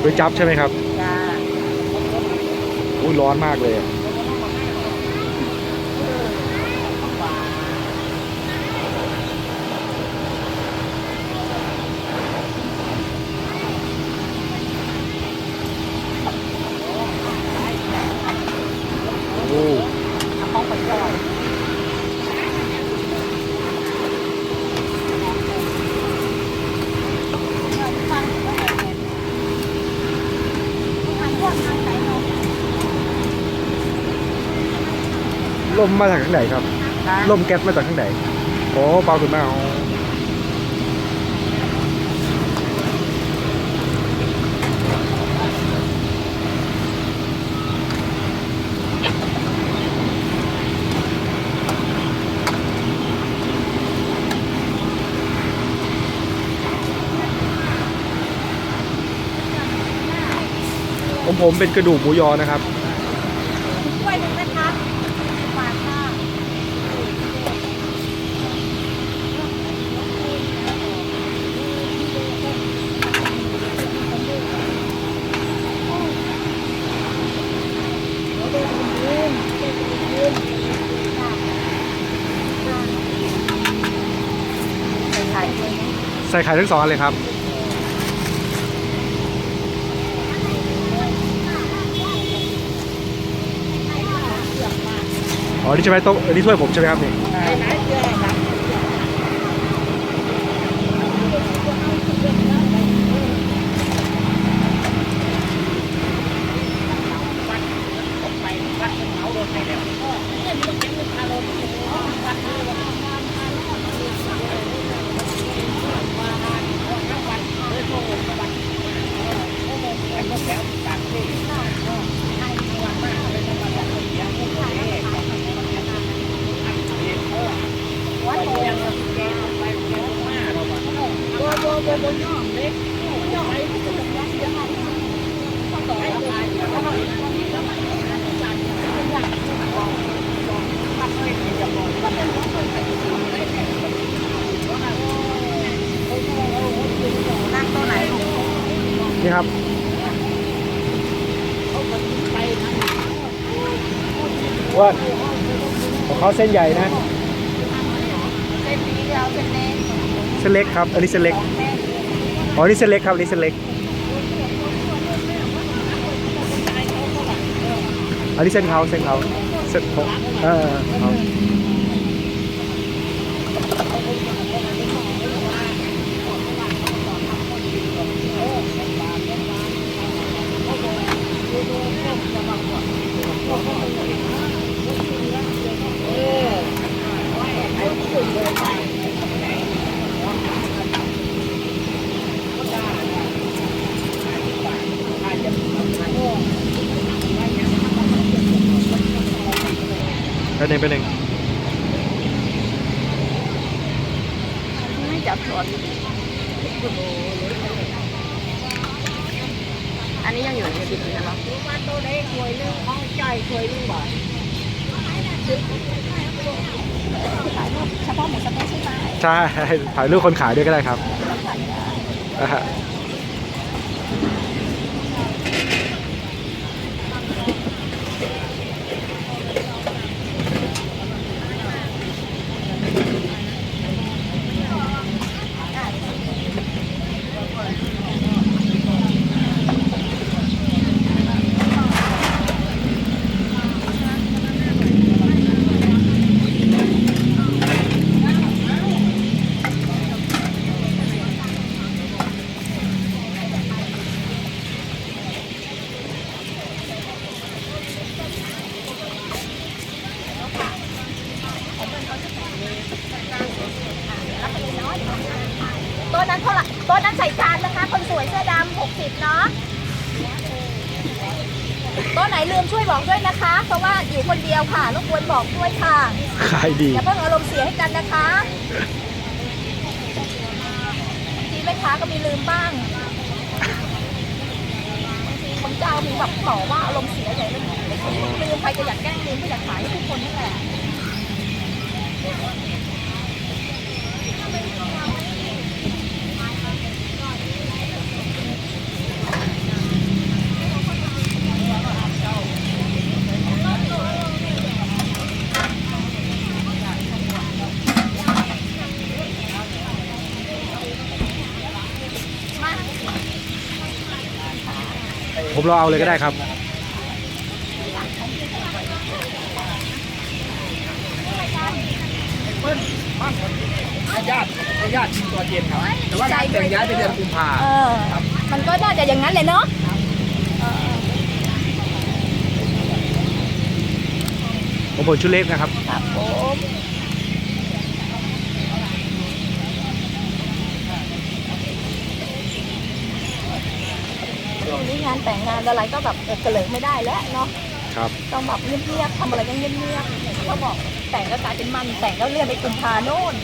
ก๋วยจั๊บใช่ไหมครับจ้าอุ้ยร้อนมากเลยโอ้ห้องคนจอยลมมาจากข้างไหนครับลมแก๊สมาจากข้างไหนโอ้เบาขึ้นมากผมเป็นกระดูกหมูยอนะครับช่วยหนึ่งนะคะฝากค่ะใส่ไข่ทั้งสองอันเลยครับอ๋อนี่ใช่ไหมโต๊ะนี่ถ้วยผมใช่ไหมครับนี่นั่งตัวไหนนี่ครับว่าของเขาเส้นใหญ่นะเส้นนี้เราเส้นเล็กเส้นเล็กครับอันนี้เส้นเล็กอ๋อนี่เส้นเล็กครับอันนี้เส้นเล็กอันนี้เส้นเขาเส้นของเขาเป็นหนึ่งไม่จับช้อนอันนี้ยังอยู่ในชิปอยู่นะครับว่าตัวเล็กหวยนึงห้องใจหวยนึงบ่อยเฉพาะหมูสเต๊กใช่ไหมใช่ถ่ายรูปคนขายด้วยก็ได้ครับโต๊ะนั้นเท่าไหร่โต๊ะนั้นใส่จานนะคะคนสวยเสื้อดำ60เนาะโต๊ะไหนลืมช่วยบอกด้วยนะคะเพราะว่าอยู่คนเดียวค่ะรบกวนบอกด้วยค่ะขายดีอย่าเพิ่งอารมณ์เสียให้กันนะคะทีแม่ค้าก็มีลืมบ้างบางเจ้ามีแบบต่อว่าอารมณ์เสียใหญ่เลยลืมใครจะอยากแกล้งลืมก็อยากขายให้ทุกคนนั่นแหละ ผมรอเอาเลยก็ได้ครับ เปิ้ลบ้านผมญาติชิงตัวเย็นครับแต่ว่างานแต่งย้ายไปเดือนกุมภา เออมันก็น่าจะอย่างนั้นเลยเนาะ ผมชุดเล็กนะครับ ครับผมช่วงนี้งานแต่งงานอะไรก็แบบเกลิกไม่ได้แล้วเนาะ ครับ ต้องแบบเงียบๆทำอะไรก็เงียบๆเขาบอกแต่งก็กลายเป็นมันแต่งก็เลื่อนไปกุมภาโน่น